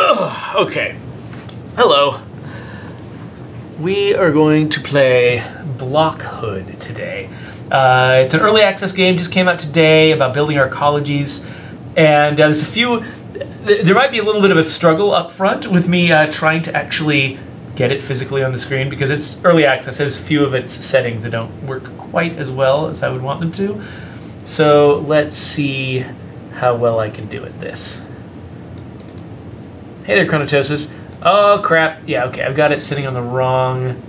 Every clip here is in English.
Okay. Hello. We are going to play Blockhood today. It's an early access game, just came out today, about building arcologies. And there's a few... There might be a little bit of a struggle up front with me trying to actually get it physically on the screen because it's early access. There's a few of its settings that don't work quite as well as I would want them to. So let's see how well I can do at this. Hey there, Chronotosis. Oh, crap. Yeah, okay, I've got it sitting on the wrong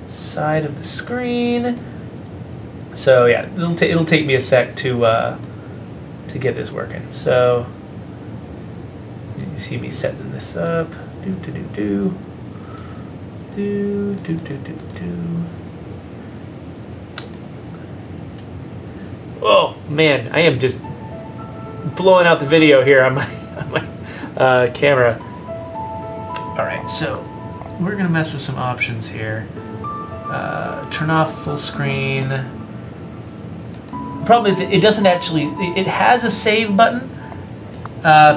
side of the screen. So, yeah, it'll take me a sec to get this working. So, you see me setting this up. Oh, man, I am just blowing out the video here on my camera. Alright, so we're going to mess with some options here. Turn off full screen. The problem is it doesn't actually... It has a save button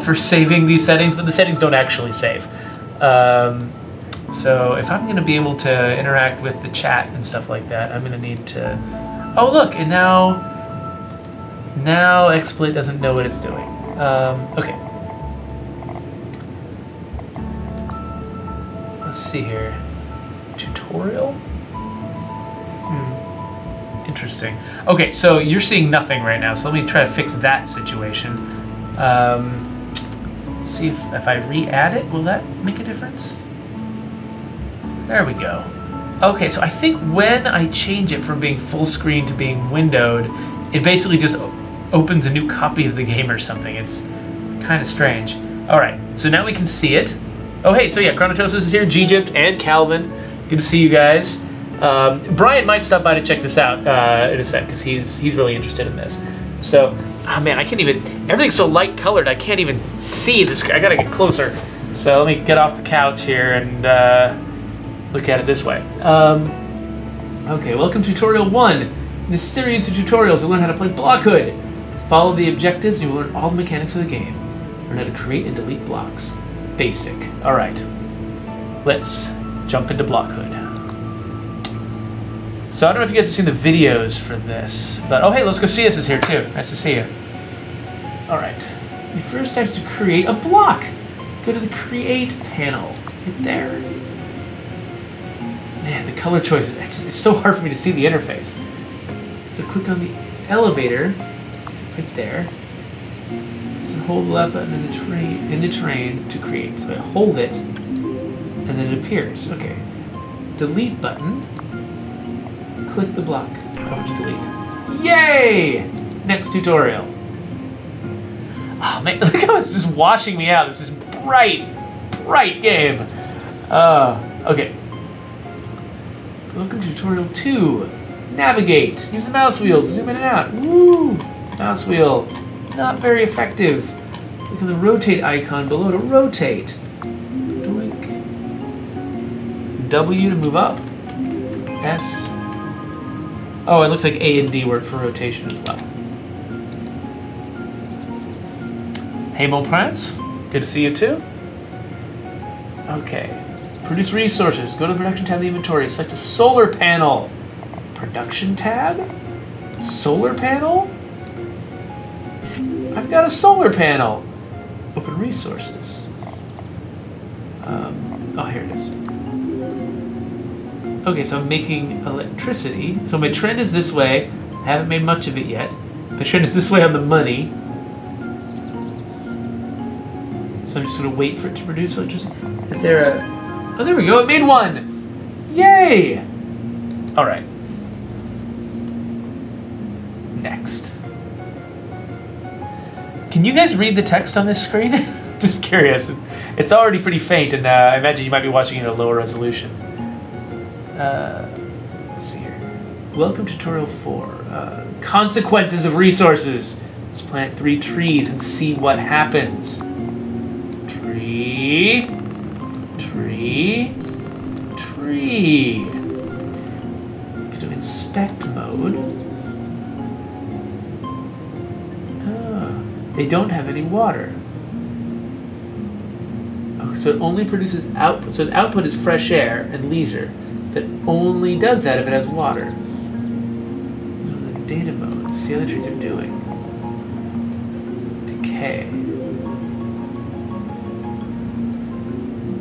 for saving these settings, but the settings don't actually save. So if I'm going to be able to interact with the chat and stuff like that, I'm going to need to... Oh, look, and now XSplit doesn't know what it's doing. Okay. Let's see here. Tutorial? Interesting. Okay, so you're seeing nothing right now, so let me try to fix that situation. Let's see if I re-add it, will that make a difference? There we go. Okay, so I think when I change it from being full screen to being windowed, it basically just opens a new copy of the game or something. It's kind of strange. Alright, so now we can see it. Oh, hey, so yeah, Chronotosis is here, Gypt, and Calvin. Good to see you guys. Brian might stop by to check this out in a sec, because he's really interested in this. So, oh man, I can't even... Everything's so light-colored, I can't even see the screen. I gotta get closer. So let me get off the couch here and look at it this way. Okay, welcome to Tutorial 1. In this series of tutorials, you'll learn how to play Blockhood. Follow the objectives, and you'll learn all the mechanics of the game. Learn how to create and delete blocks. Basic. Alright. Let's jump into Blockhood. So I don't know if you guys have seen the videos for this, but oh hey, Let's Go See Us is here too. Nice to see you. Alright. The first step is to create a block. Go to the Create panel. Right there. Man, the color choices, it's so hard for me to see the interface. So click on the elevator right there. So hold the left button in the terrain to create. So I hold it, and then it appears. Okay. Delete button. Click the block. I want to delete. Yay! Next tutorial. Oh man, look how it's just washing me out. This is bright game. Okay. Welcome to tutorial 2. Navigate. Use the mouse wheel to zoom in and out. Woo! Mouse wheel. Not very effective. Look at the rotate icon below to rotate. Doink. W to move up. S. Oh, it looks like A and D work for rotation as well. Hey, Mon Prince. Good to see you too. Okay. Produce resources. Go to the production tab of the inventory. Select a solar panel. Production tab? Solar panel? I've got a solar panel. Open resources. Oh, here it is. Okay, so I'm making electricity. So my trend is this way. I haven't made much of it yet. The trend is this way on the money. So I'm just going to wait for it to produce electricity. Is there a... Oh, there we go. It made one. Yay! All right. Next. Can you guys read the text on this screen? Just curious. It's already pretty faint, and I imagine you might be watching it at a lower resolution. Let's see here. Welcome to Tutorial 4. Consequences of resources. Let's plant 3 trees and see what happens. Tree. Tree. Tree. Go to inspect mode. Oh, they don't have any water. So it only produces output. So the output is fresh air and leisure. But only does that if it has water. So the data modes. See how the trees are doing. Decay.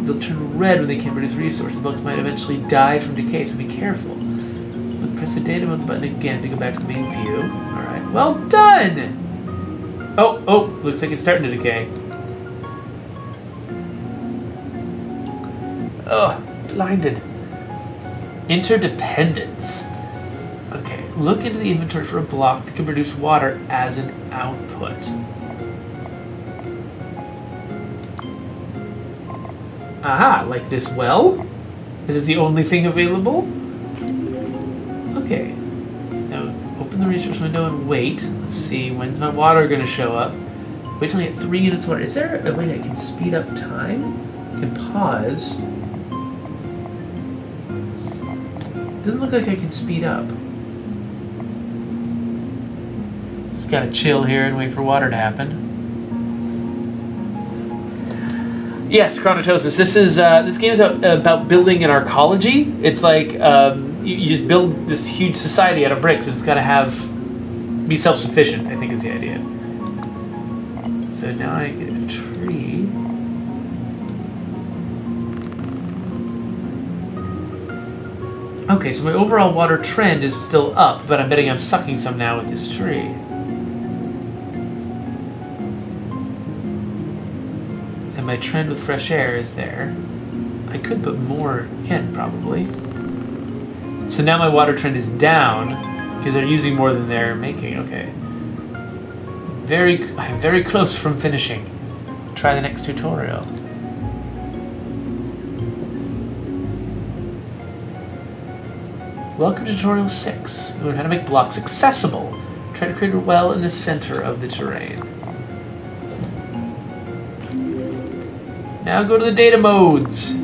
They'll turn red when they can't produce resources. Blocks might eventually die from decay, so be careful. But press the data modes button again to go back to the main view. Alright, well done! Oh, looks like it's starting to decay. Oh, blinded. Interdependence. Okay, look into the inventory for a block that can produce water as an output. Aha, like this well? This is the only thing available? Okay. Now, open the resource window and wait. Let's see, when's my water going to show up? Wait till I get 3 units of water. Is there a way I can speed up time? I can pause. Doesn't look like I can speed up. Just gotta chill here and wait for water to happen. Yes, Chronotosis. This game is about building an arcology. It's like you just build this huge society out of bricks. It's got to be self-sufficient, I think is the idea. So now I get a tree. Okay, so my overall water trend is still up, but I'm betting I'm sucking some now with this tree. And my trend with fresh air is there. I could put more in, probably. So now my water trend is down, because they're using more than they're making. Okay. I'm very close from finishing. Try the next tutorial. Welcome to Tutorial 6. Learn how to make blocks accessible. Try to create a well in the center of the terrain. Now go to the data modes.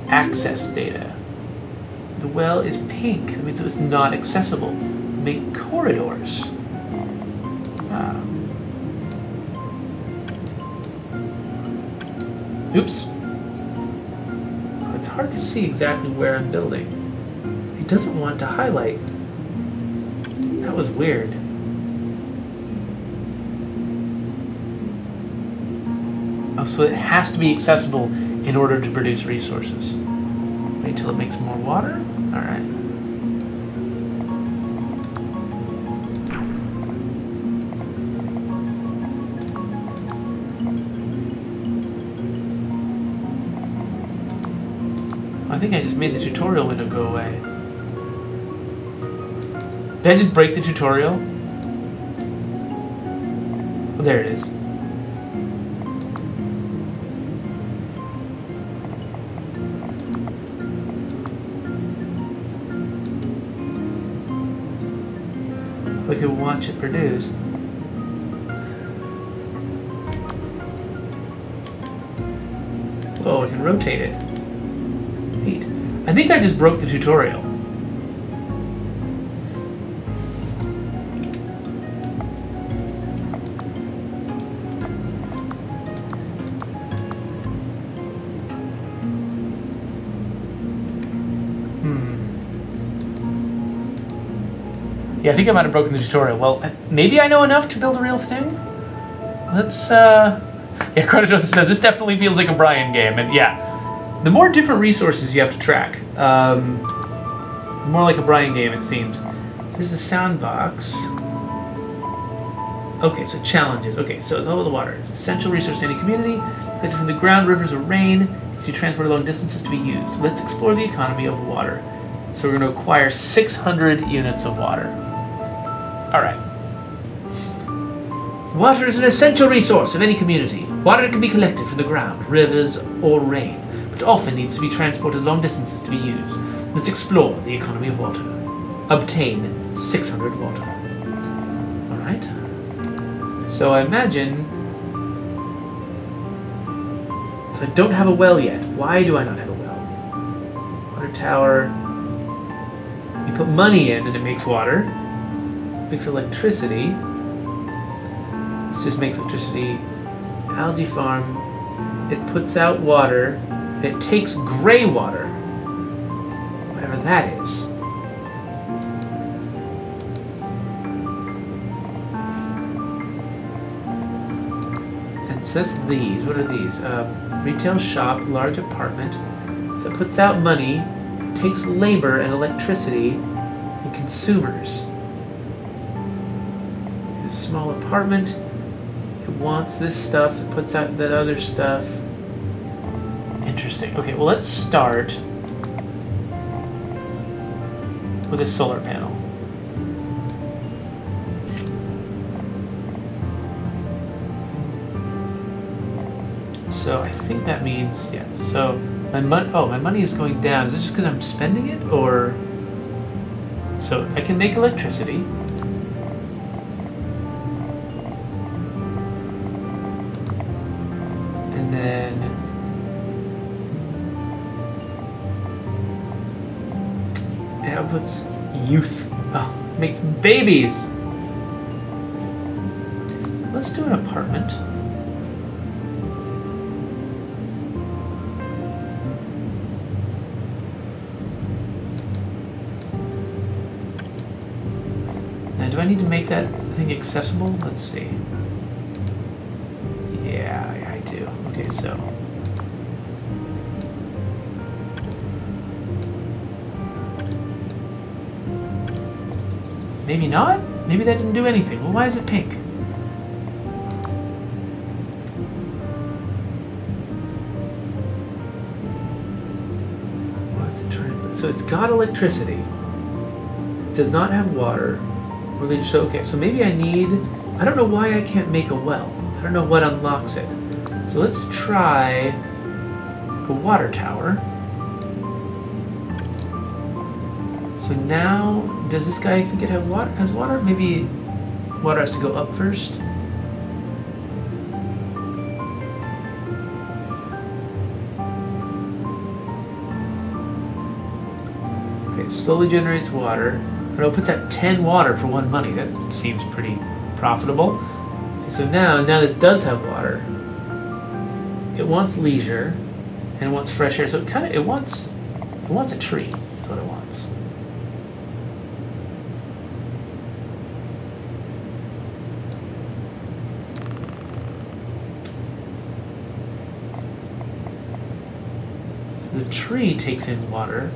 Access data. The well is pink. That means it's not accessible. Make corridors. Oops. It's hard to see exactly where I'm building. It doesn't want to highlight. That was weird. Oh, so it has to be accessible in order to produce resources. Wait till it makes more water? Alright. I think I just made the tutorial window go away. Did I just break the tutorial? Oh, there it is. We can watch it produce. Oh, I can rotate it. Neat. I think I just broke the tutorial. Yeah, I think I might have broken the tutorial. Well, maybe I know enough to build a real thing? Let's, yeah, Chronotosis says, this definitely feels like a Brian game, and yeah. The more different resources you have to track, the more like a Brian game it seems. There's a sound box. Okay, so challenges. Okay, so it's all about the water. It's an essential resource to any community. Collected from the ground, rivers, or rain. It's to be transported long distances to be used. Let's explore the economy of water. So we're going to acquire 600 units of water. Alright. Water is an essential resource of any community. Water can be collected from the ground, rivers, or rain, but often needs to be transported long distances to be used. Let's explore the economy of water. Obtain 600 water. Alright. So I imagine... So I don't have a well yet. Why do I not have a well? Water tower... You put money in and it makes water. Makes electricity. This just makes electricity. Algae farm. it puts out water, and it takes gray water, whatever that is. And it says these. What are these? Retail shop, large apartment. So it puts out money, takes labor and electricity, and consumers. It's a small apartment. It wants this stuff. It puts out that other stuff. Interesting. Okay, well, let's start with a solar panel. So I think that means, yeah, so my money is going down. Is it just because I'm spending it, or? So I can make electricity. And then it outputs youth. Oh, makes babies. Let's do an apartment. Do I need to make that thing accessible? Let's see. Yeah, I do. Okay, so. Maybe not? Maybe that didn't do anything. Well, why is it pink? What's it trying to... So it's got electricity. It does not have water. So, okay, so maybe I need... I don't know why I can't make a well. I don't know what unlocks it. So let's try a water tower. So now, does this guy think it has water? Maybe water has to go up first. Okay, it slowly generates water. But it puts out 10 water for 1 money. That seems pretty profitable. Okay, so now this does have water. It wants leisure, and it wants fresh air. So it wants a tree. That's what it wants. So the tree takes in water.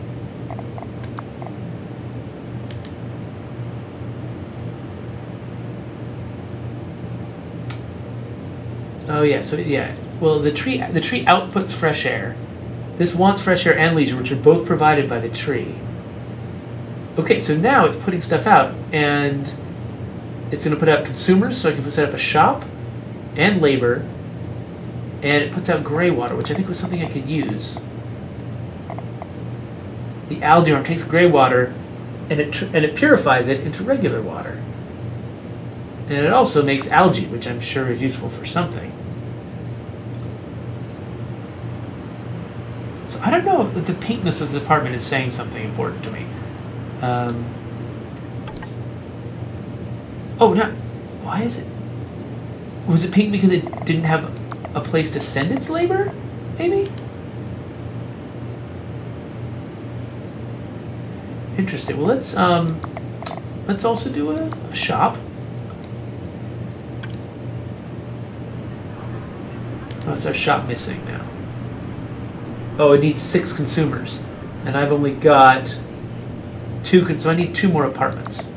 Oh yeah, so yeah. Well, the tree outputs fresh air. This wants fresh air and leisure, which are both provided by the tree. Okay, so now it's putting stuff out, and it's going to put out consumers, so I can set up a shop and labor, and it puts out gray water, which I think was something I could use. The algae arm takes gray water, and it purifies it into regular water. And it also makes algae, which I'm sure is useful for something. So I don't know if the pinkness of this apartment is saying something important to me. Oh, no. Why is it... Was it pink because it didn't have a place to send its labor? Maybe? Interesting. Well, let's also do a shop. Oh, it's our shop missing now. Oh, it needs 6 consumers. And I've only got 2, so I need 2 more apartments.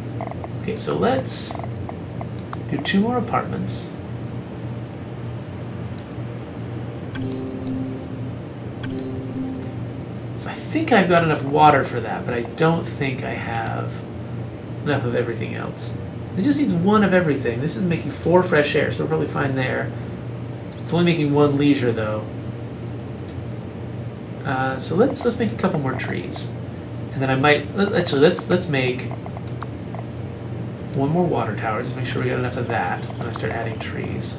Okay, so let's do 2 more apartments. So I think I've got enough water for that, but I don't think I have enough of everything else. It just needs 1 of everything. This is making 4 fresh air, so we're probably fine there. It's only making 1 leisure, though. So let's make a couple more trees, and then I might actually let's make 1 more water tower. Just make sure we got enough of that when I start adding trees.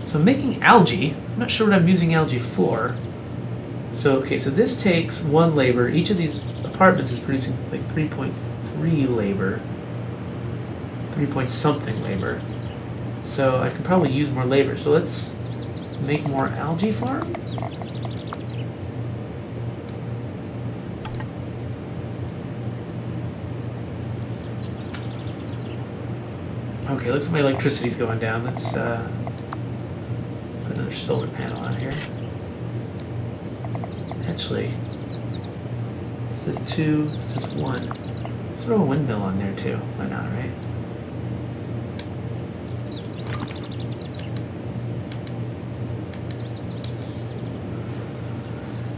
So I'm making algae. I'm not sure what I'm using algae for. So, okay, so this takes 1 labor. Each of these apartments is producing like 3.3 labor. 3 point something labor. So I can probably use more labor. So let's make more algae farm. Okay, looks like my electricity's going down. Let's put another solar panel on here. Actually, this is 2, this is 1. Let's throw a windmill on there too. Why not, right?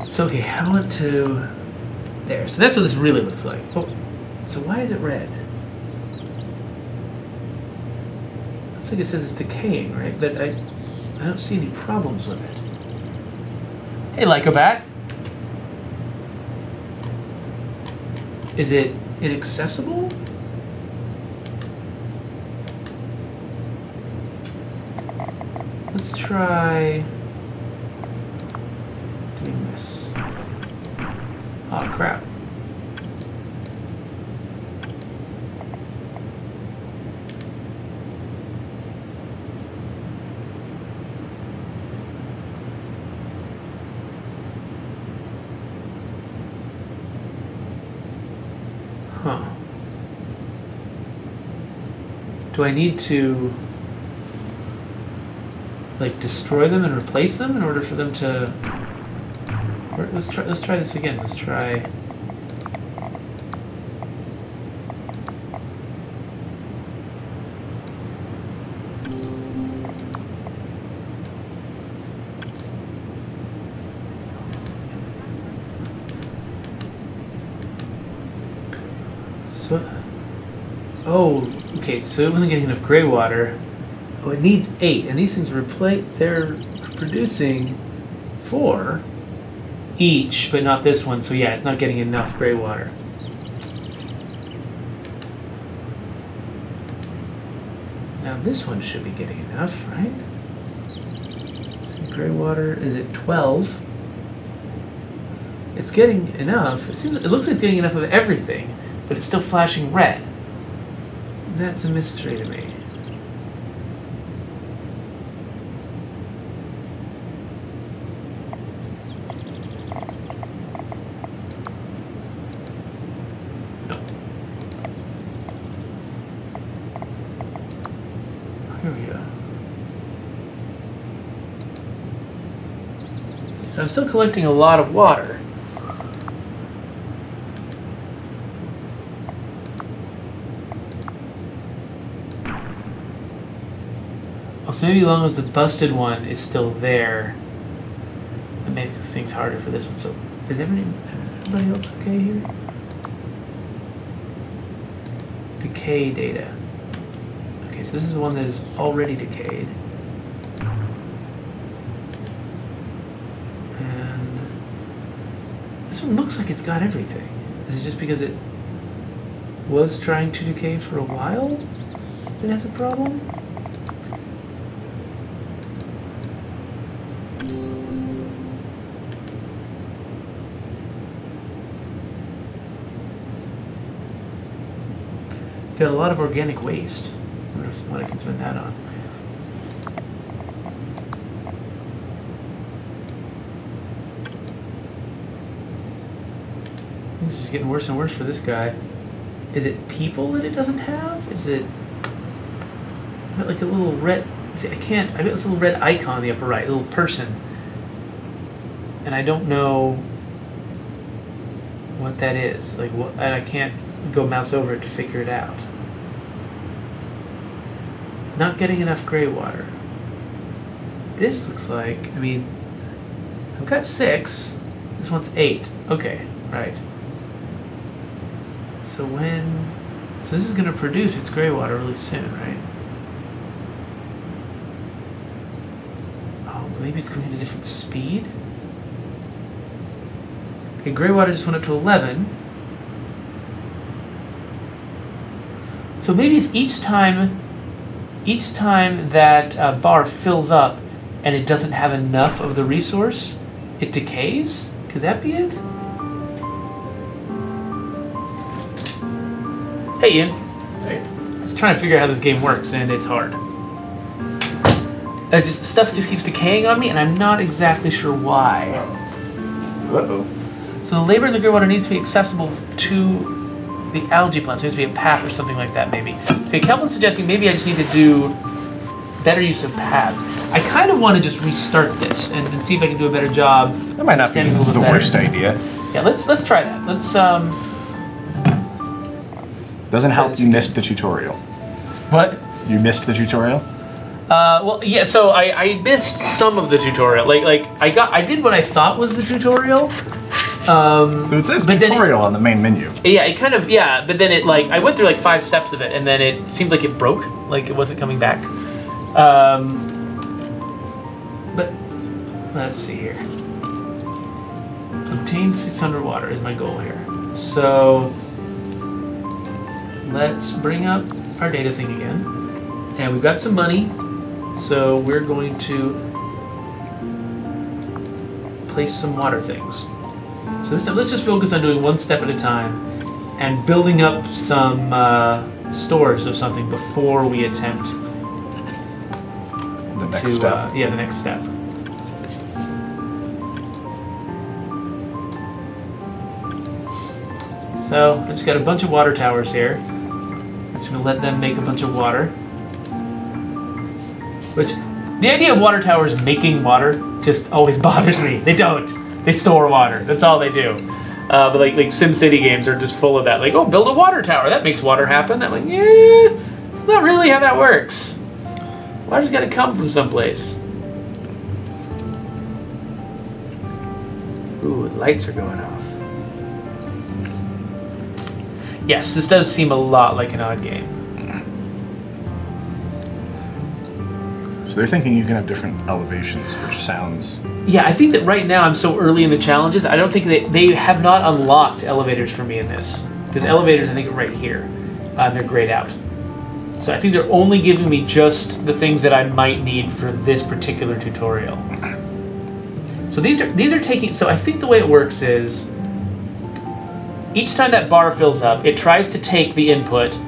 So, okay, I want to... There. So that's what this really looks like. Oh, so why is it red? Looks like it says it's decaying, right? But I don't see any problems with it. Hey, Lycobat. Is it inaccessible? Let's try doing this. Oh, crap. Huh. Do I need to like destroy them and replace them in order for them to... Or let's try this again. Let's try... So, oh, okay, so it wasn't getting enough gray water. Oh, it needs 8, and these things they're producing 4 each, but not this one, so yeah, it's not getting enough gray water. Now this one should be getting enough, right? So gray water is at 12. It's getting enough. It looks like it's getting enough of everything, but it's still flashing red. That's a mystery to me. No. Here we go. So I'm still collecting a lot of water. So maybe as long as the busted one is still there, it makes things harder for this one. So is everybody else okay here? Decay data. Okay, so this is the one that is already decayed. And this one looks like it's got everything. Is it just because it was trying to decay for a while that it has a problem? Got a lot of organic waste. I wonder what I can spend that on. This is just getting worse and worse for this guy. Is it people that it doesn't have? Is it... I've got like a little red... See, I can't... I've got this little red icon on the upper right, a little person. And I don't know what that is. Like, what... And I can't go mouse over it to figure it out. Not getting enough gray water. This looks like, I mean, I've got 6. This one's 8. Okay, right. So so this is going to produce its gray water really soon, right? Oh, maybe it's going at a different speed? Okay, gray water just went up to 11. So maybe it's each time that bar fills up and it doesn't have enough of the resource, it decays? Could that be it? Hey, Ian. Hey. I was trying to figure out how this game works, and it's hard. Stuff just keeps decaying on me, and I'm not exactly sure why. Uh-oh. So the labor in the gray water needs to be accessible to the algae plants. There needs to be a path or something like that, maybe. Okay, Kelvin's suggesting maybe I just need to do better use of paths. I kind of want to just restart this and see if I can do a better job. That might not be the worst idea. Yeah, let's try that. Let's Doesn't help you missed the tutorial. What? You missed the tutorial? Well, yeah. So I missed some of the tutorial. Like I did what I thought was the tutorial. So it says tutorial on the main menu. Yeah, it kind of, but then it I went through like 5 steps of it, and then it seemed like it broke, like it wasn't coming back. But let's see here. Obtain 6 underwater is my goal here. So let's bring up our data thing again, and we've got some money, so we're going to place some water things. So this time, let's just focus on doing 1 step at a time and building up some stores of something before we attempt the next step. The next step. So I just got a bunch of water towers here. I'm just gonna let them make a bunch of water. Which, the idea of water towers making water just always bothers me. They don't. They store water. That's all they do. But like SimCity games are just full of that. Like, oh, build a water tower. That makes water happen. I'm like, yeah, it's not really how that works. Water's got to come from someplace. Ooh, the lights are going off. Yes, this does seem a lot like an odd game. So they're thinking you can have different elevations or sounds. Yeah, I think that right now I'm so early in the challenges, I don't think they have not unlocked elevators for me in this. Because elevators, I think, are right here. And they're grayed out. So I think they're only giving me just the things that I might need for this particular tutorial. So these are taking, so I think the way it works is, each time that bar fills up, it tries to take the input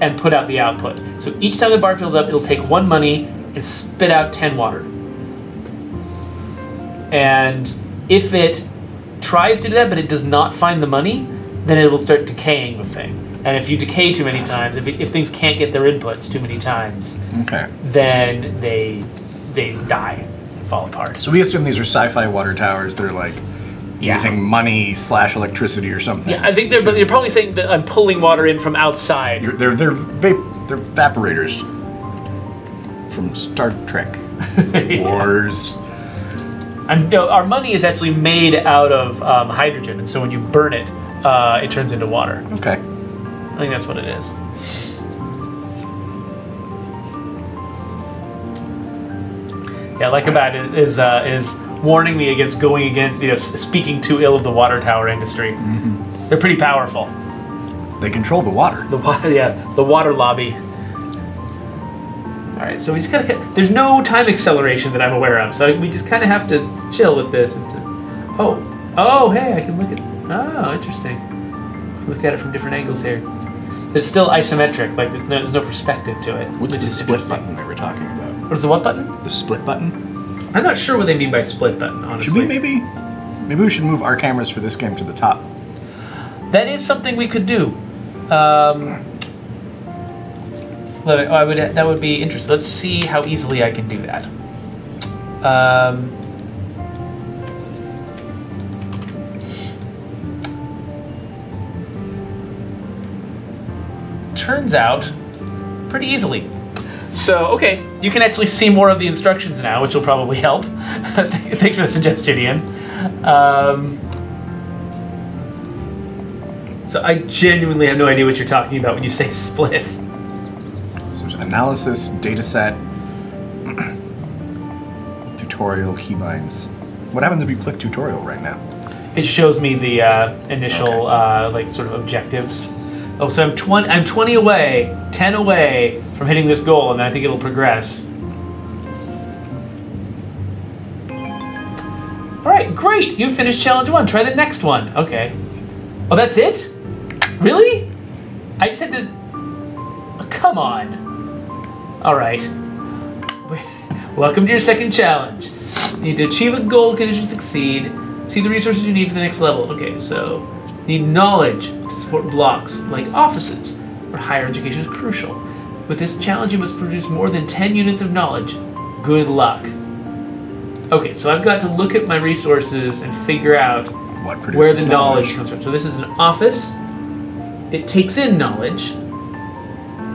and put out the output. So each time the bar fills up, it'll take 1 money and spit out 10 water. And if it tries to do that, but it does not find the money, then it will start decaying the thing. And if you decay too many times, if things can't get their inputs too many times, okay, then they die and fall apart. So we assume these are sci-fi water towers. They're like using money / electricity or something. Yeah, I think they're probably saying that I'm pulling water in from outside. They're evaporators from Star Trek. Wars. No, our money is actually made out of hydrogen, and so when you burn it, it turns into water. Okay. I think that's what it is. Yeah, like about it is warning me against going against, speaking too ill of the water tower industry. Mm-hmm. They're pretty powerful. They control the water. The water lobby. All right, so we just gotta. There's no time acceleration that I'm aware of, so we just kind of have to chill with this. Oh, hey, I can look at. Oh, interesting. Look at it from different angles here. It's still isometric, like there's no perspective to it. What's the split button they were talking about? What is the what button? The split button? I'm not sure what they mean by split button, honestly. Should we maybe we should move our cameras for this game to the top? That is something we could do. That would be interesting. Let's see how easily I can do that. Turns out pretty easily. So, okay, you can actually see more of the instructions now, which will probably help. Thanks for the suggestion, Ian. So I genuinely have no idea what you're talking about when you say split. So there's analysis, dataset, tutorial, keybinds. What happens if you click tutorial right now? It shows me the initial sort of objectives. Oh, so I'm 20 away, 10 away from hitting this goal, and I think it'll progress. All right, great. You finished challenge 1. Try the next one. Okay. Oh, that's it? Really? I just had to... Oh, come on. All right. Welcome to your second challenge. You need to achieve a goal condition to succeed. See the resources you need for the next level. Okay, so you need knowledge to support blocks like offices, where higher education is crucial. With this challenge, you must produce more than 10 units of knowledge. Good luck. Okay, so I've got to look at my resources and figure out where the knowledge comes from. So this is an office. It takes in knowledge.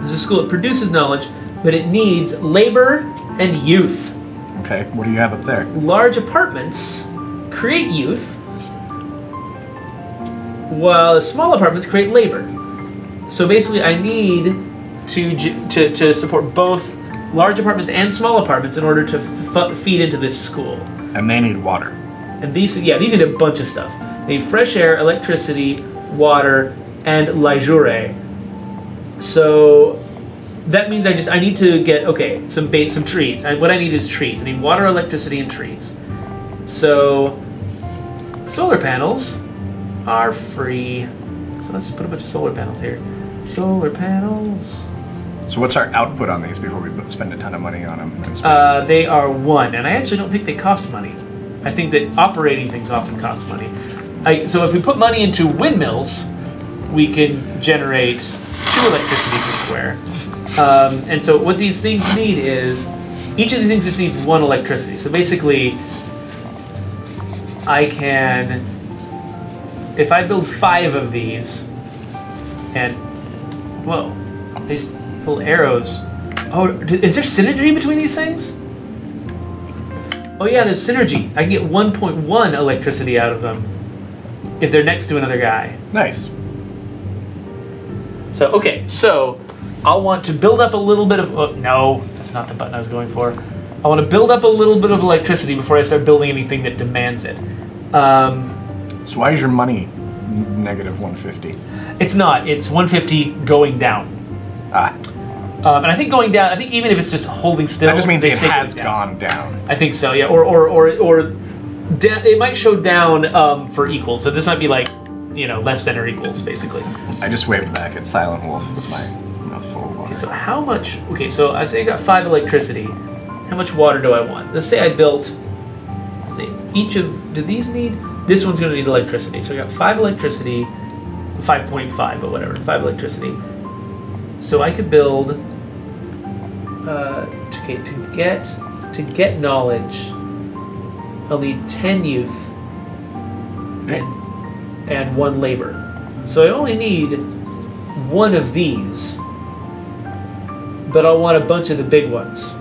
This is a school. It produces knowledge, but it needs labor and youth. Okay, what do you have up there? Large apartments create youth, while the small apartments create labor. So basically, I need to support both large apartments and small apartments in order to feed into this school. And they need water. And these need a bunch of stuff. They need fresh air, electricity, water, and leisure. So that means I need to get some trees. What I need is trees. I need water, electricity, and trees. So solar panels are free. So let's just put a bunch of solar panels here. Solar panels. So what's our output on these before we spend a ton of money on them? They are 1, and I actually don't think they cost money. I think that operating things often cost money. So if we put money into windmills, we can generate 2 electricity per square. And so what these things need is, each of these things just needs 1 electricity. So basically, I can, if I build 5 of these, and, whoa, these little arrows. Oh, is there synergy between these things? Oh yeah, there's synergy. I can get 1.1 electricity out of them if they're next to another guy. Nice. So, okay, so I'll want to build up a little bit of... Oh, no, that's not the button I was going for. I want to build up a little bit of electricity before I start building anything that demands it. So why is your money negative 150? It's not. It's 150 going down. Ah. And I think going down, I think even if it's just holding still... That just means it has gone down. I think so, yeah. Or it might show down for equals. So this might be like, less than or equals, basically. I just waved back at Silent Wolf with my mouth full of water. Okay, so how much... Okay, so I say I got 5 electricity. How much water do I want? Let's say I built... Let's see, each of... Do these need... This one's going to need electricity. So I got 5 electricity... 5.5, but whatever. 5 electricity. So I could build... to get knowledge, I'll need 10 youth and 1 labor. So I only need 1 of these, but I'll want a bunch of the big ones.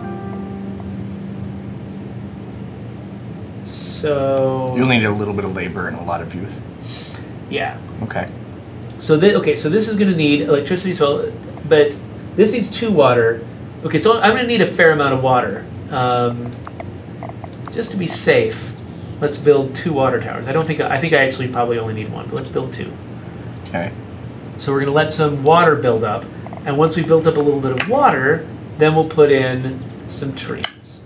So you'll need a little bit of labor and a lot of youth. Yeah. Okay. So this is going to need electricity. But this needs 2 water. Okay, so I'm going to need a fair amount of water. Just to be safe, let's build 2 water towers. I think I actually probably only need 1, but let's build 2. Okay. So we're going to let some water build up, and once we built up a little bit of water, then we'll put in some trees.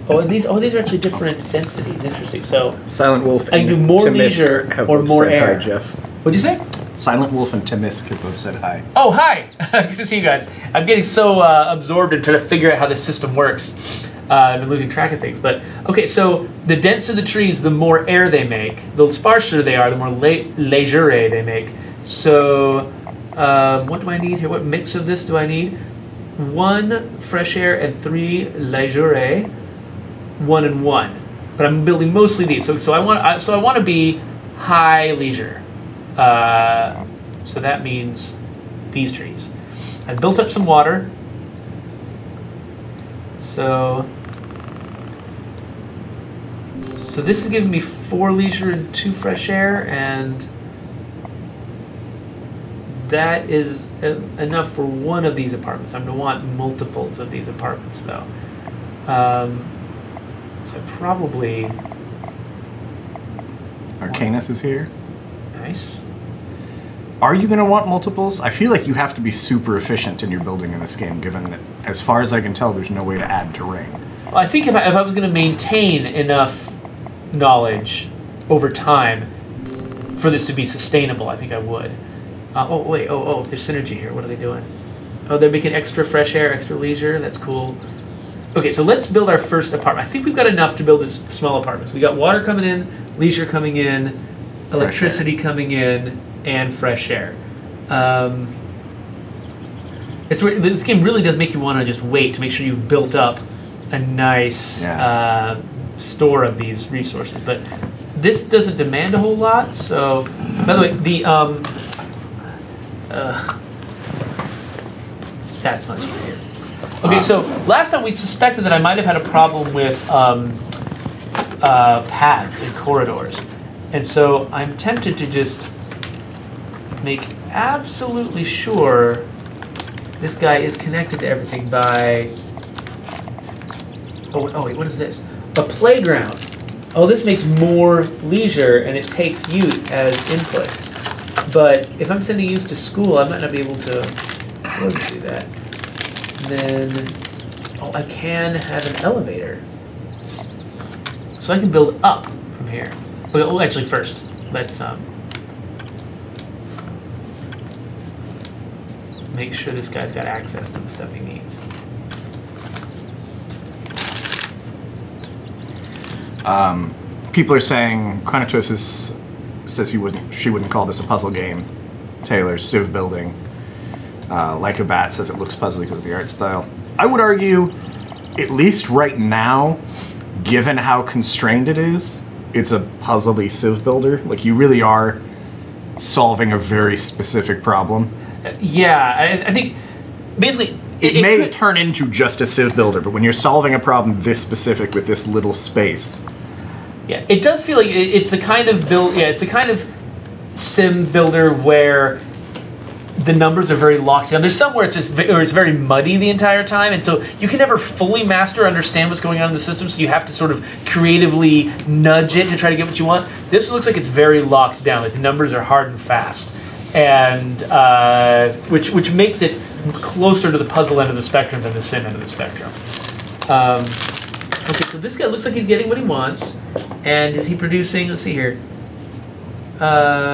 Oh, and these are actually different densities. Interesting. So Silent Wolf. I can do more leisure or more air. Hi, Jeff. What'd you say? Silent Wolf and Timisk have both said hi. Oh, hi! Good to see you guys. I'm getting so absorbed in trying to figure out how this system works. I've been losing track of things. But, okay, so the denser the trees, the more air they make. The sparser they are, the more leisure they make. So, what do I need here? What mix of this do I need? 1 fresh air and 3 leisure. 1 and 1. But I'm building mostly these. So I want to be high leisure. So that means these trees. I built up some water. So this is giving me 4 leisure and 2 fresh air, and that is enough for 1 of these apartments. I'm going to want multiples of these apartments, though. So probably... Arcanus is here. Nice. Are you going to want multiples? I feel like you have to be super efficient in your building in this game, given that, as far as I can tell, there's no way to add terrain. Well, I think if I was going to maintain enough knowledge over time for this to be sustainable. I think I would. Oh, wait. Oh, there's synergy here. What are they doing? Oh, they're making extra fresh air, extra leisure. That's cool. Okay, so let's build our first apartment. I think we've got enough to build this small apartment. So we got water coming in, leisure coming in, electricity coming in, and fresh air. This game really does make you want to just wait to make sure you've built up a nice store of these resources. But this doesn't demand a whole lot. So, by the way, that's much easier. Okay, so last time we suspected that I might have had a problem with paths and corridors. And so I'm tempted to just make absolutely sure this guy is connected to everything by... Oh wait, what is this? A playground. Oh, this makes more leisure and it takes youth as inputs. But if I'm sending youth to school, I might not be able to do that. And then, I can have an elevator. So I can build up from here. Well, actually first, let's make sure this guy's got access to the stuff he needs. People are saying Chronotosis says she wouldn't call this a puzzle game. Taylor, Civ building. Like a Bat says it looks puzzly because of the art style. I would argue, at least right now, given how constrained it is, it's a puzzly Civ builder. Like, you really are solving a very specific problem. Yeah, I think, basically... It may could turn into just a Civ builder, but when you're solving a problem this specific with this little space... Yeah, it does feel like it's the kind of build... Yeah, it's the kind of sim builder where the numbers are very locked down. There's some where it's very muddy the entire time, and so you can never fully master or understand what's going on in the system, so you have to sort of creatively nudge it to try to get what you want. This looks like it's very locked down. Like the numbers are hard and fast, and which makes it closer to the puzzle end of the spectrum than the sim end of the spectrum. Okay, so this guy looks like he's getting what he wants, and is he producing? Let's see here.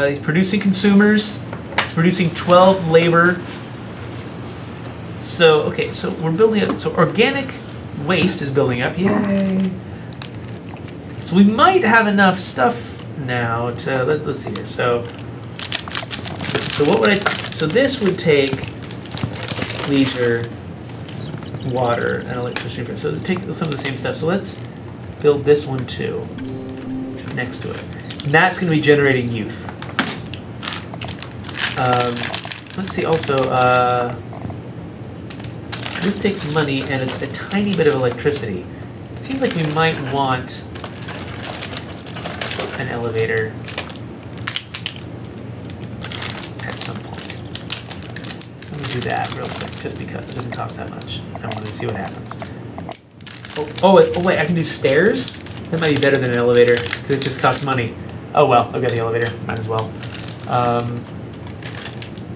He's producing consumers. He's producing 12 labor. So, okay, so we're building up. So organic waste is building up. Yay! So we might have enough stuff now to let's see here. So what would I? So this would take leisure, water, and electricity. So take some of the same stuff. So let's build this one too, next to it. And that's going to be generating youth. Let's see also, this takes money and it's a tiny bit of electricity. It seems like we might want an elevator at some point. Let me do that real quick, just because it doesn't cost that much. I wanted to see what happens. Oh wait, I can do stairs? That might be better than an elevator, because it just costs money. Oh well, I've got the elevator, might as well.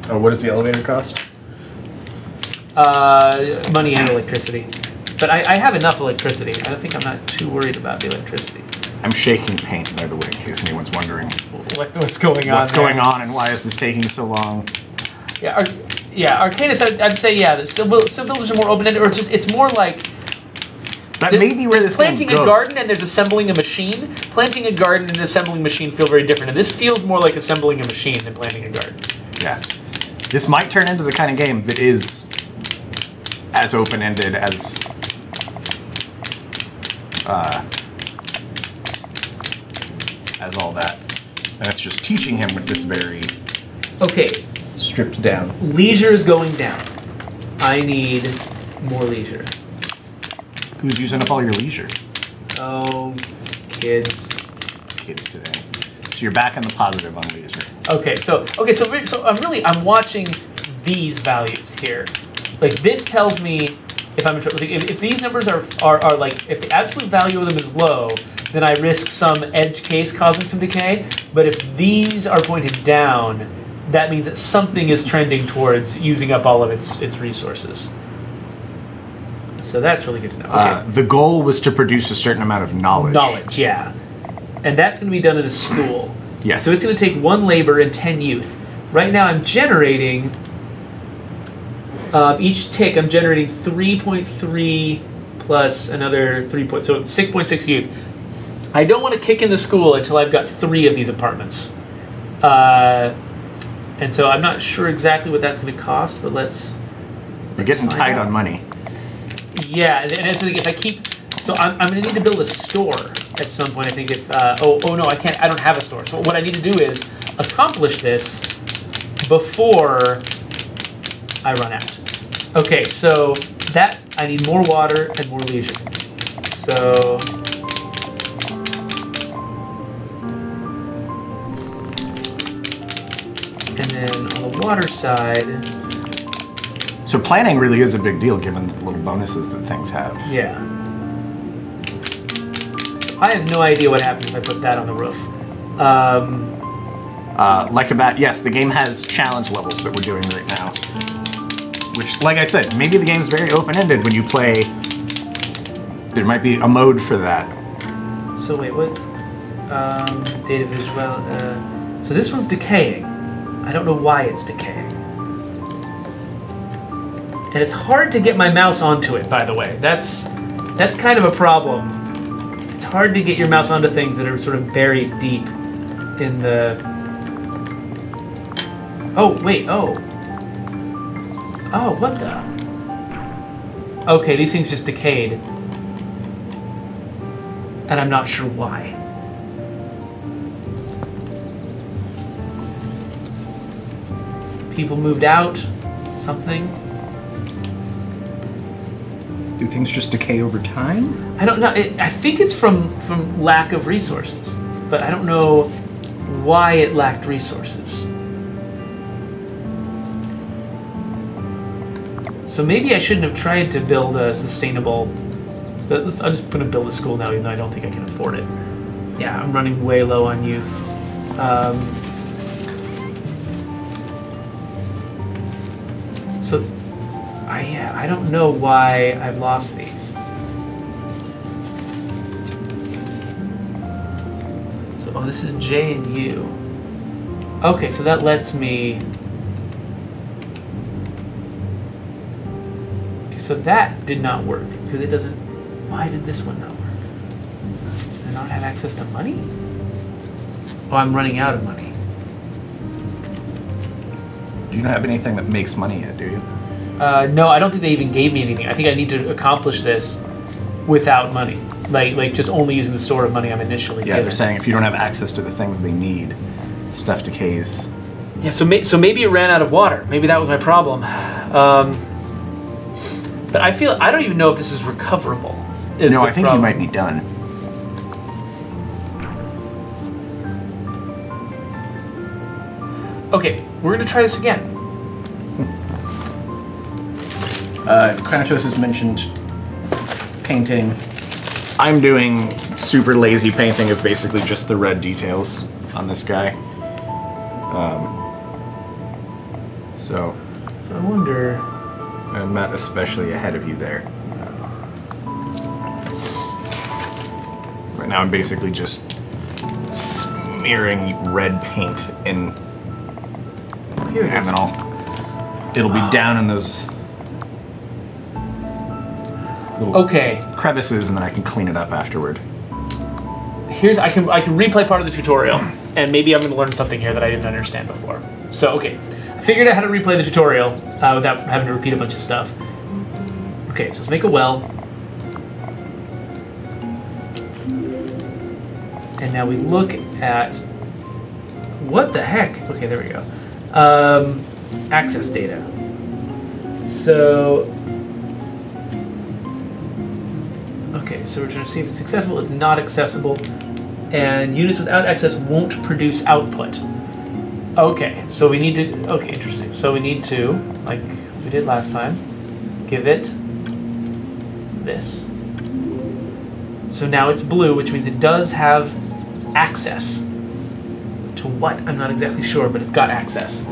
What does the elevator cost? Money and electricity. But I have enough electricity. I don't think I'm not too worried about the electricity. I'm shaking paint, by the way, in case anyone's wondering. What's going on? What's going on and why is this taking so long? Yeah, Arcanus, I'd say, yeah, the Civ builders are more open-ended, or just, it's more like... That may be where this game planting a garden and there's assembling a machine. Planting a garden and assembling a machine feel very different, and this feels more like assembling a machine than planting a garden. Yeah. This might turn into the kind of game that is as open-ended as all that. And it's just teaching him with this very stripped down. Leisure is going down. I need more leisure. Who's using up all your leisure? Oh, kids. Kids today. So you're back in the positive on leisure. So I'm watching these values here. Like this tells me if I'm in trouble. If these numbers are like, if the absolute value of them is low, then I risk some edge case causing some decay. But if these are pointed down, that means that something is trending towards using up all of its resources. So that's really good to know. Okay. The goal was to produce a certain amount of knowledge. Knowledge, yeah. And that's going to be done at a school. Yes. So it's going to take 1 labor and 10 youth. Right now I'm generating, each tick I'm generating 3.3 plus another 3 points, so 6.6 youth. I don't want to kick in the school until I've got 3 of these apartments. And so I'm not sure exactly what that's going to cost, but We're getting tight on money. Yeah, and it's like if I keep, so I'm going to need to build a store at some point. I think if oh no, I can't. I don't have a store. So what I need to do is accomplish this before I run out. Okay, so that I need more water and more leisure. So and then on the water side. So planning really is a big deal given the little bonuses that things have. Yeah. I have no idea what happens if I put that on the roof. Like about, yes, the game has challenge levels that we're doing right now. Which, like I said, maybe the game's very open-ended when you play. There might be a mode for that. So wait, what? Data visual. So this one's decaying. I don't know why it's decaying. And it's hard to get my mouse onto it, by the way. That's kind of a problem. It's hard to get your mouse onto things that are sort of buried deep in the... Oh, wait, oh. Oh, what the? Okay, these things just decayed. And I'm not sure why. People moved out, something. Do things just decay over time? I don't know. I think it's from lack of resources, but I don't know why it lacked resources. So maybe I shouldn't have tried to build a sustainable... I'm just going to build a school now, even though I don't think I can afford it. Yeah, I'm running way low on youth. So, I don't know why I've lost these. So, oh, this is J and U. Okay, so that lets me... Okay, so that did not work, because it doesn't... Why did this one not work? Does it not have access to money? Oh, I'm running out of money. You don't have anything that makes money yet, do you? No, I don't think they even gave me anything. I think I need to accomplish this without money. Like just only using the store of money I'm initially given. They're saying if you don't have access to the things they need, stuff decays. Yeah, so maybe it ran out of water. Maybe that was my problem. But I don't even know if this is recoverable. No, I think you might be done. Okay, we're going to try this again. Kranatos has mentioned painting. I'm doing super lazy painting of basically just the red details on this guy. So I wonder... I'm not especially ahead of you there. Right now I'm basically just smearing red paint in... Here it is. And then it'll be down in those little crevices, and then I can clean it up afterward. I can replay part of the tutorial, and maybe I'm going to learn something here that I didn't understand before. So, okay. I figured out how to replay the tutorial without having to repeat a bunch of stuff. Okay, so let's make a well. And now we look at... What the heck? Okay, there we go. Access data. So... Okay, so we're trying to see if it's accessible. It's not accessible. And units without access won't produce output. Okay, so we need to... Okay, interesting. So we need to, like we did last time, give it this. So now it's blue, which means it does have access. To what? I'm not exactly sure, but it's got access.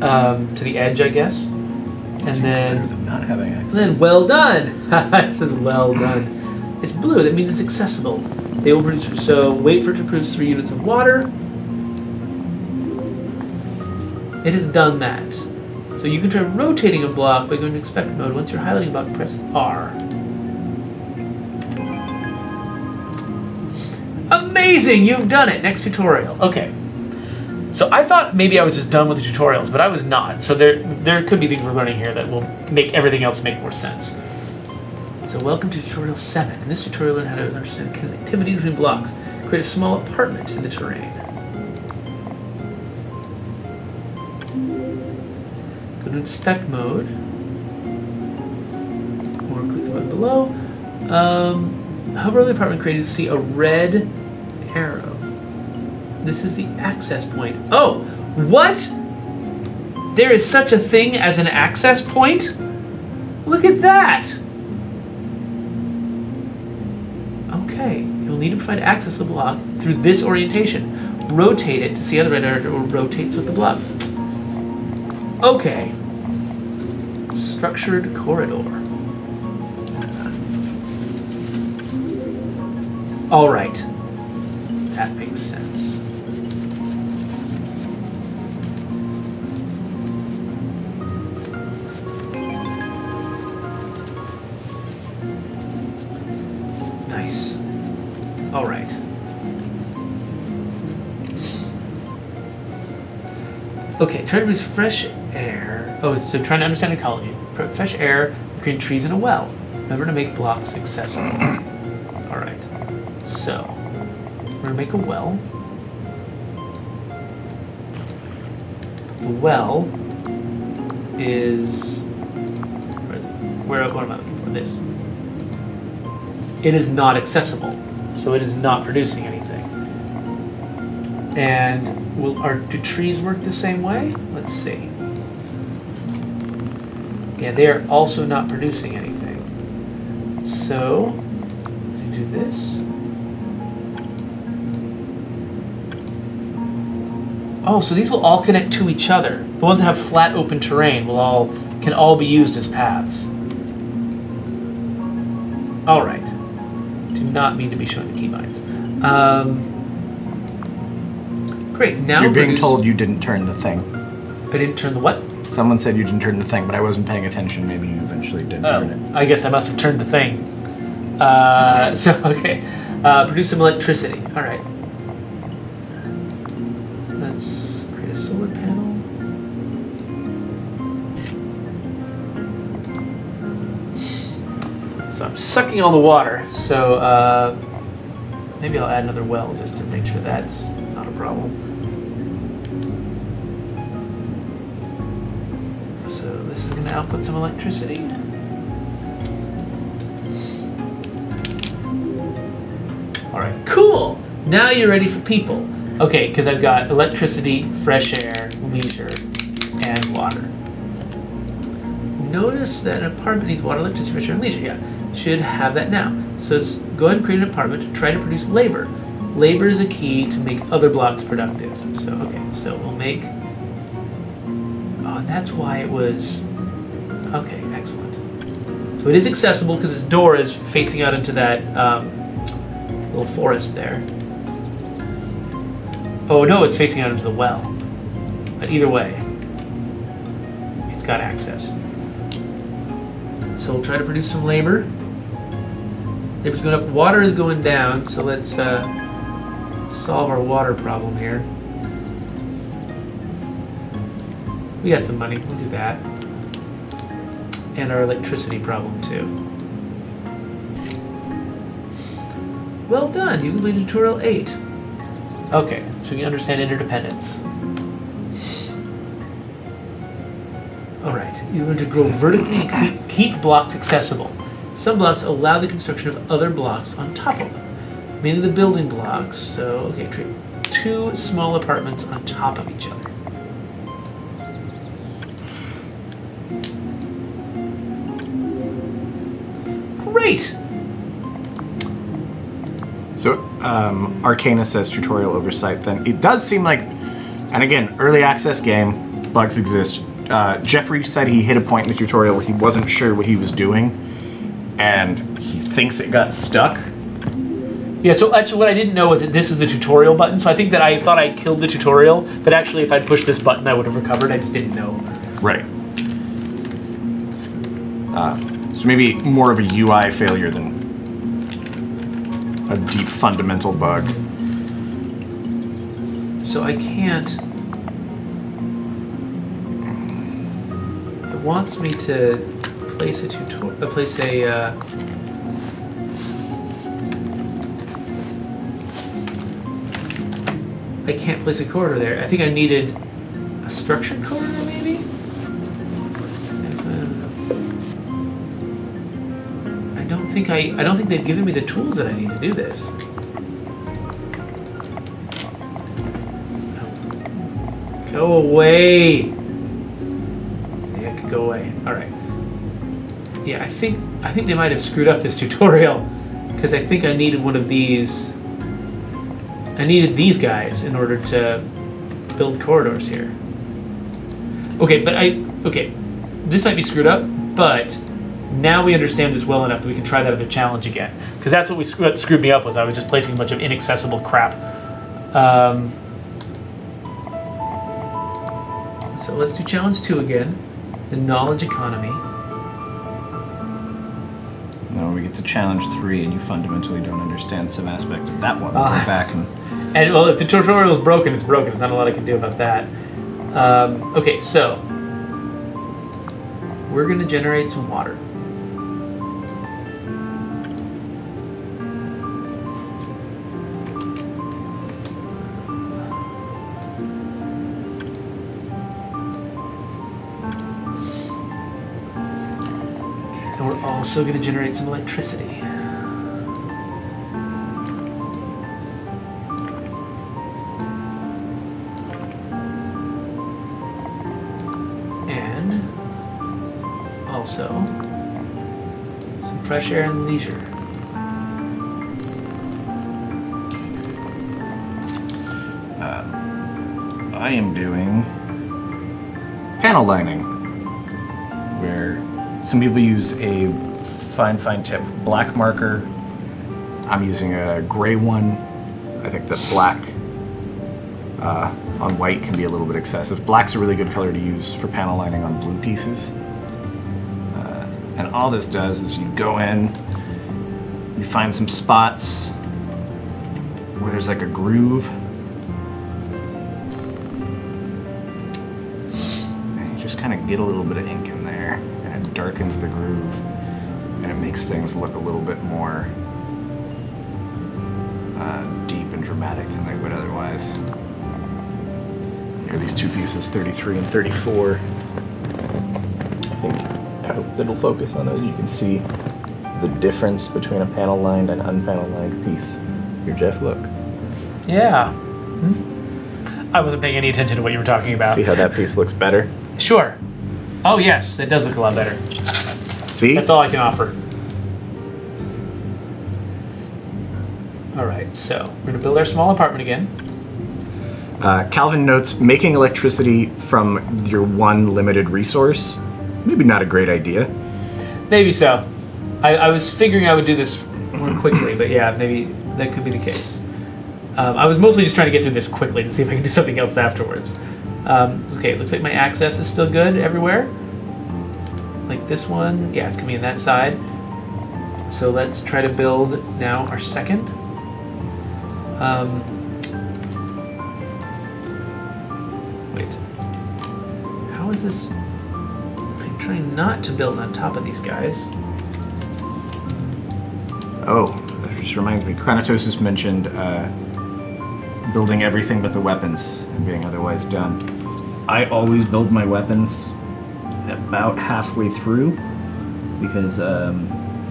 To the edge, I guess. And then... not having access. Then, well done! It says well done. It's blue, that means it's accessible. They will produce, so wait for it to produce 3 units of water. It has done that. So you can try rotating a block by going to inspect mode. Once you're highlighting a block, press R. Amazing! You've done it! Next tutorial. Okay. So I thought maybe I was just done with the tutorials, but I was not. So there could be things we're learning here that will make everything else make more sense. So welcome to tutorial 7. In this tutorial, learn how to understand connectivity between blocks. Create a small apartment in the terrain. Go to inspect mode. Or click the button below. Hover over the apartment created to see a red arrow. This is the access point. Oh, what? There is such a thing as an access point? Look at that! Okay, you'll need to provide access to the block through this orientation. Rotate it to see how the red arrow rotates with the block. Okay. Structured corridor. All right. That makes sense. Nice. All right. Okay, try to produce fresh air. Oh, so trying to understand ecology. Fresh air, create trees in a well. Remember to make blocks accessible. All right. So, we're gonna make a well. The well is, what am I looking for? This. It is not accessible, so it is not producing anything. And do trees work the same way? Let's see. Yeah, they are also not producing anything. So, do this. Oh, so these will all connect to each other. The ones that have flat open terrain can all be used as paths. All right. Do not mean to be showing the keybinds. Great. Now you're being told you didn't turn the thing. I didn't turn the what? Someone said you didn't turn the thing, but I wasn't paying attention. Maybe you eventually did turn it. I guess I must have turned the thing. Okay. Produce some electricity. All right. Let's create a solar panel. So I'm sucking all the water. So maybe I'll add another well just to make sure that's not a problem. So this is going to output some electricity. All right, cool. Now you're ready for people. Okay, because I've got electricity, fresh air, leisure, and water. Notice that an apartment needs water, electricity, fresh air, and leisure. Yeah, should have that now. So let's go ahead and create an apartment. Try to produce labor. Labor is a key to make other blocks productive. So, okay, so we'll make... Oh, and that's why it was... Okay, excellent. So it is accessible because its door is facing out into that little forest there. Oh no, it's facing out into the well. But either way, it's got access. So we'll try to produce some labor. Labor's going up, water is going down, so let's solve our water problem here. We got some money, we'll do that. And our electricity problem too. Well done, you completed tutorial 8. Okay, so you understand interdependence. Alright, you're going to grow vertically and keep blocks accessible. Some blocks allow the construction of other blocks on top of them, mainly the building blocks. So, okay, create 2 small apartments on top of each other. Great! So, Arcana says tutorial oversight then. It does seem like, and again, early access game, bugs exist. Geoffrey said he hit a point in the tutorial where he wasn't sure what he was doing, and he thinks it got stuck. Yeah, so actually what I didn't know was that this is the tutorial button, so I think that I thought I killed the tutorial, but actually if I'd pushed this button I would have recovered, I just didn't know. Right. So maybe more of a UI failure than a deep fundamental bug. So I can't... It wants me to place a I can't place a corridor there. I think I needed a structured corridor, maybe? I don't think they've given me the tools that I need to do this. Go away. Yeah, it could go away. All right. Yeah, I think they might have screwed up this tutorial because I think I needed one of these. I needed these guys in order to build corridors here. Okay, but okay, this might be screwed up, but now we understand this well enough that we can try that other challenge again. Because that's what screwed me up was I was just placing a bunch of inaccessible crap. So let's do challenge 2 again, the knowledge economy. Now we get to challenge 3 and you fundamentally don't understand some aspect of that one. We'll go back and well, if the tutorial is broken, it's broken. There's not a lot I can do about that. Okay, so we're going to generate some water. And we're also going to generate some electricity. Also, some fresh air and leisure. I am doing panel lining, where some people use a fine tip black marker. I'm using a gray one. I think that black on white can be a little bit excessive. Black's a really good color to use for panel lining on blue pieces. And all this does is you go in, you find some spots where there's like a groove, and you just kind of get a little bit of ink in there, and it darkens the groove, and it makes things look a little bit more deep and dramatic than they would otherwise. Here are these two pieces, 33 and 34. I hope it'll focus on those. You can see the difference between a panel lined and unpanel lined piece. Here, Jeff, look. Yeah. I wasn't paying any attention to what you were talking about. See how that piece looks better? Sure. Oh, yes, it does look a lot better. See? That's all I can offer. All right, so we're going to build our small apartment again. Calvin notes, making electricity from your one limited resource, maybe not a great idea. Maybe so. I was figuring I would do this more quickly, but yeah, maybe that could be the case. I was mostly just trying to get through this quickly to see if I could do something else afterwards. Okay, it looks like my access is still good everywhere. Like this one, yeah, it's coming in that side. So let's try to build now our second. Wait, how is this? I'm trying not to build on top of these guys. Oh, that just reminds me, Chronatosis mentioned building everything but the weapons and being otherwise done. I always build my weapons about halfway through because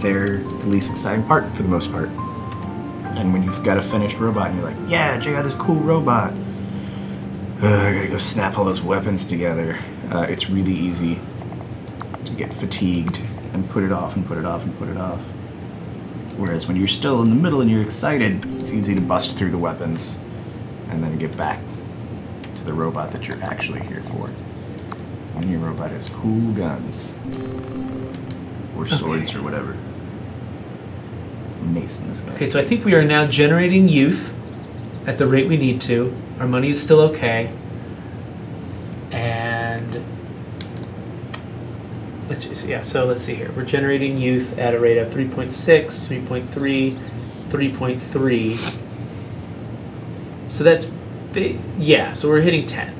they're the least exciting part for the most part. And when you've got a finished robot and you're like, yeah, check out this cool robot. I gotta go snap all those weapons together. It's really easy to get fatigued and put it off and put it off and put it off. Whereas when you're still in the middle and you're excited, it's easy to bust through the weapons and then get back to the robot that you're actually here for. When your robot has cool guns. Or swords or whatever. mace in this guy. Okay, so I think we are now generating youth at the rate we need to. Our money is still okay. And let's see here. We're generating youth at a rate of 3.6, 3.3, 3.3. So that's big. Yeah, so we're hitting 10.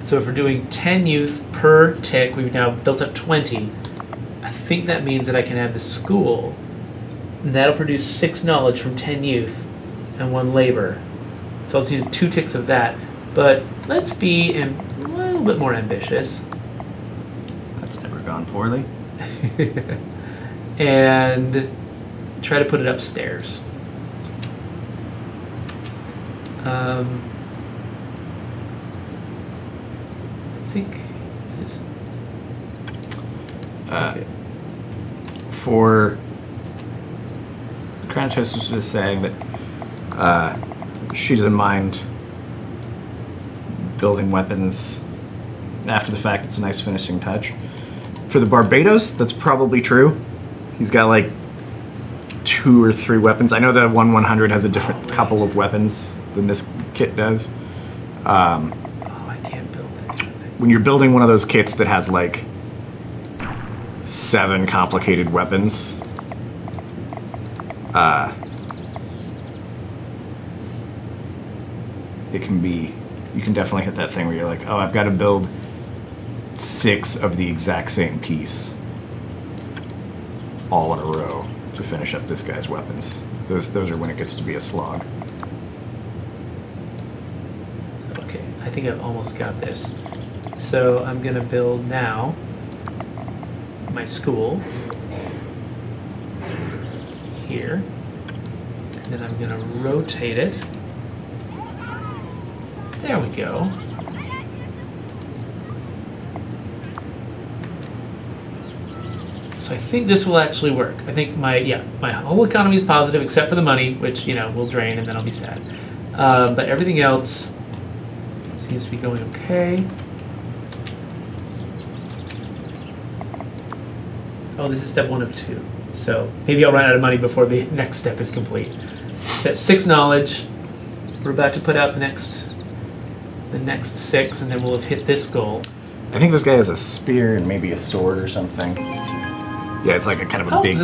So if we're doing 10 youth per tick, we've now built up 20. I think that means that I can add the school. And that'll produce 6 knowledge from 10 youth and 1 labor. So I'll do 2 ticks of that. But let's be a little bit more ambitious. That's never gone poorly. And try to put it upstairs. I think is this okay. For Kratos was just saying that she doesn't mind building weapons after the fact. It's a nice finishing touch. For the Barbados, that's probably true. He's got like 2 or 3 weapons. I know the 1/100 has a different couple of weapons than this kit does. I can't build that. When you're building one of those kits that has like 7 complicated weapons, it can be, you can definitely hit that thing where you're like, oh, I've got to build 6 of the exact same piece all in a row to finish up this guy's weapons. Those are when it gets to be a slog. Okay, I think I've almost got this. So I'm gonna build now my school here, and then I'm gonna rotate it. There we go. So I think this will actually work. I think my whole economy is positive except for the money, which will drain and then I'll be sad. But everything else seems to be going okay. Oh, this is step 1 of 2. So maybe I'll run out of money before the next step is complete. That's 6 knowledge. We're about to put out the next 6, and then we'll have hit this goal. I think this guy has a spear and maybe a sword or something. Yeah, it's like a kind of a big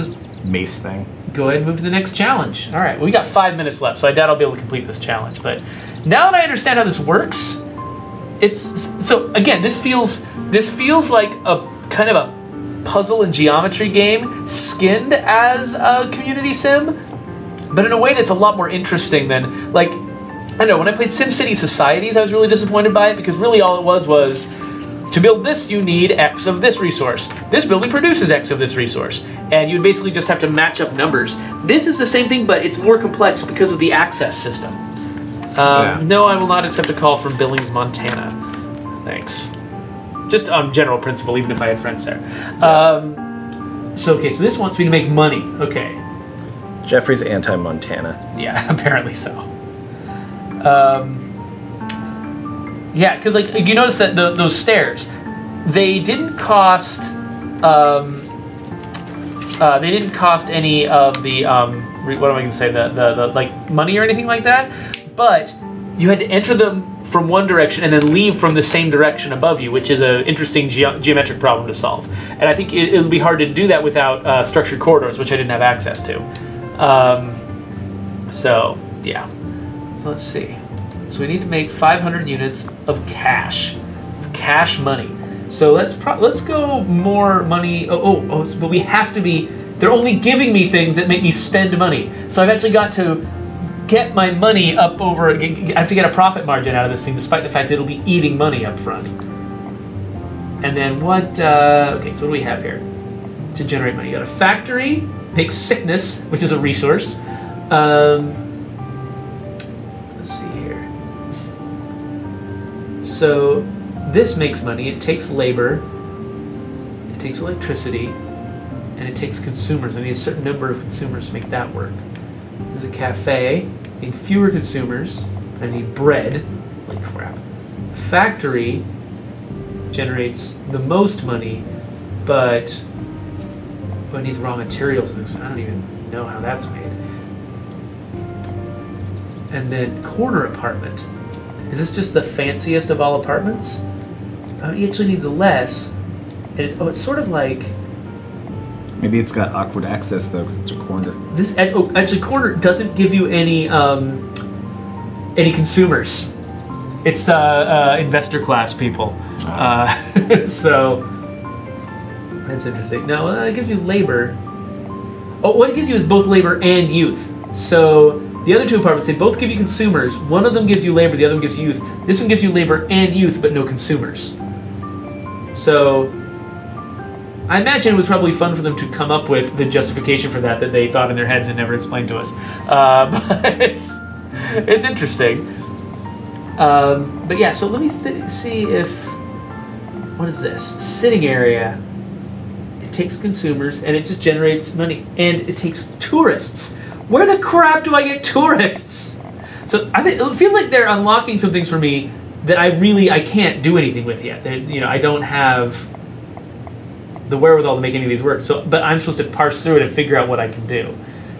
mace thing. Go ahead and move to the next challenge. All right, well, we got 5 minutes left, so I doubt I'll be able to complete this challenge. But now that I understand how this works, so again, this feels like a kind of a puzzle and geometry game skinned as a community sim, but in a way that's a lot more interesting than, like, I don't know, when I played SimCity Societies, I was really disappointed by it because really all it was to build this, you need X of this resource. This building produces X of this resource. And you would basically just have to match up numbers. This is the same thing, but it's more complex because of the access system. No, I will not accept a call from Billings, Montana. Thanks. Just on general principle, even if I had friends there. So this wants me to make money. Okay. Geoffrey's anti-Montana. Yeah, apparently so. Yeah, because like you notice that those stairs, they didn't cost any of the what am I going to say, the like money or anything like that, but you had to enter them from one direction and then leave from the same direction above you, which is an interesting geometric problem to solve. And I think it'll be hard to do that without structured corridors, which I didn't have access to. So yeah, so let's see. So we need to make 500 units of cash money. So let's go more money. But we have to be. They're only giving me things that make me spend money. So I've actually got to get my money up over. I have to get a profit margin out of this thing, despite the fact that it'll be eating money up front. And then what? Okay, so what do we have here to generate money? You got a factory, makes sickness, which is a resource. Let's see here. So this makes money. It takes labor, it takes electricity, and it takes consumers. I need a certain number of consumers to make that work. There's a cafe. I need fewer consumers. I need bread. Like crap. The factory generates the most money, but Oh, it needs raw materials. I don't even know how that's made. And then corner apartment. Is this just the fanciest of all apartments? He actually needs less. It's sort of like... Maybe it's got awkward access though, because it's a corner. This actually corner doesn't give you any consumers. It's investor class people. So that's interesting. Now it gives you labor. Oh, what it gives you is both labor and youth. So the other two apartments, they both give you consumers. One of them gives you labor, the other one gives you youth. This one gives you labor and youth, but no consumers. So I imagine it was probably fun for them to come up with the justification for that they thought in their heads and never explained to us. But it's interesting. But yeah, so let me see if... What is this? Sitting area. It takes consumers and it just generates money. And it takes tourists. Where the crap do I get tourists? So I think it feels like they're unlocking some things for me that I can't do anything with yet. I don't have the wherewithal to make any of these work. So, but I'm supposed to parse through it and figure out what I can do.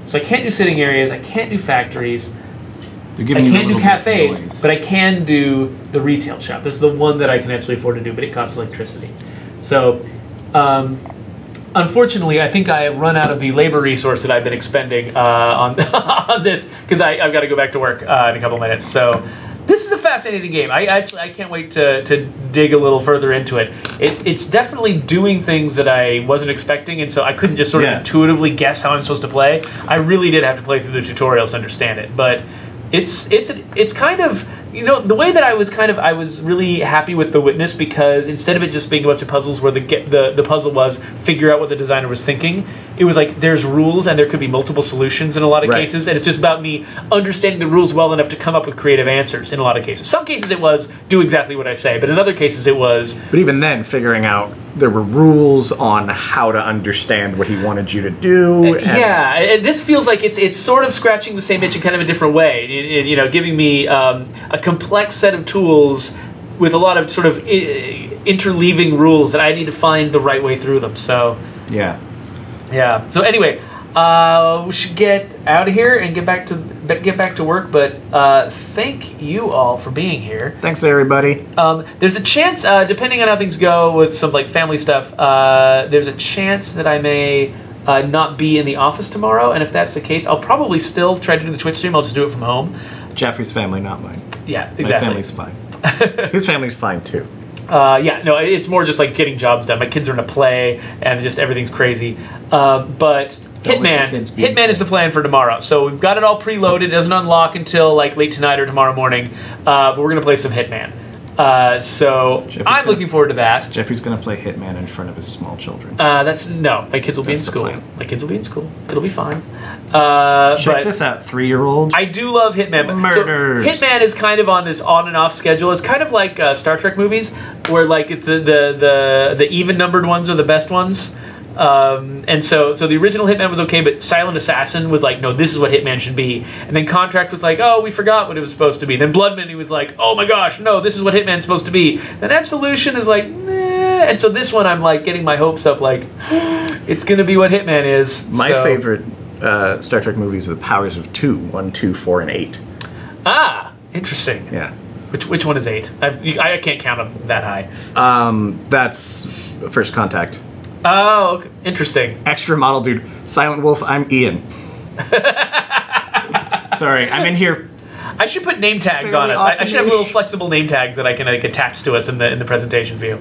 So I can't do sitting areas. I can't do factories. I can't do cafes, but I can do the retail shop. This is the one that I can actually afford to do, but it costs electricity. So, unfortunately, I think I have run out of the labor resource that I've been expending on this, because I've got to go back to work in a couple minutes. So, this is a fascinating game. I can't wait to dig a little further into it. It's definitely doing things that I wasn't expecting, and so I couldn't just sort of intuitively guess how I'm supposed to play. I really did have to play through the tutorials to understand it, but it's kind of, the way that I was really happy with The Witness, because instead of it just being a bunch of puzzles where the puzzle was figure out what the designer was thinking, it was like there's rules and there could be multiple solutions in a lot of cases, and it's just about me understanding the rules well enough to come up with creative answers in a lot of cases. Some cases it was do exactly what I say, but in other cases it was... But even then, figuring out there were rules on how to understand what he wanted you to do. Yeah, and this feels like it's sort of scratching the same itch in kind of a different way. Giving me a complex set of tools with a lot of sort of interleaving rules that I need to find the right way through them. So yeah. So anyway, we should get out of here and get back to work. But thank you all for being here. Thanks, everybody. There's a chance, depending on how things go with some family stuff, there's a chance that I may not be in the office tomorrow. And if that's the case, I'll probably still try to do the Twitch stream. I'll just do it from home. Geoffrey's family, not mine. Yeah, exactly. My family's fine. His family's fine too. It's more just like getting jobs done. My kids are in a play, and just everything's crazy. But Hitman is the plan for tomorrow. So we've got it all preloaded. It doesn't unlock until late tonight or tomorrow morning. But we're gonna play some Hitman. So I'm looking forward to that. Geoffrey's gonna play Hitman in front of his small children. No. My kids will be in school. My kids will be in school. It'll be fine. Check this out, 3-year-old. I do love Hitman. Murders. So Hitman is kind of on this on and off schedule. It's kind of like Star Trek movies, where it's the even numbered ones are the best ones. And so the original Hitman was okay, but Silent Assassin was like, no, this is what Hitman should be. And then Contract was like, oh, we forgot what it was supposed to be. Then Blood Money was like, oh my gosh, no, this is what Hitman's supposed to be. Then Absolution is like, nah. And so this one, I'm getting my hopes up, it's gonna be what Hitman is. My favorite Star Trek movies are the Powers of 2, 1, 2, 4, and 8. Ah, interesting. Yeah. Which one is 8? I can't count them that high. That's First Contact. Oh, okay. Interesting. Extra model dude. Silent Wolf, I'm Ian. Sorry, I'm in here. I should put name tags on us. I should have little flexible name tags that I can attach to us in the presentation view.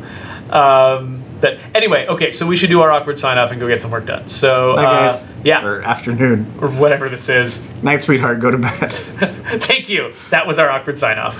But anyway, okay, so we should do our awkward sign off and go get some work done. So, bye guys. Yeah. Or afternoon. Or whatever this is. Night, sweetheart, go to bed. Thank you. That was our awkward sign off.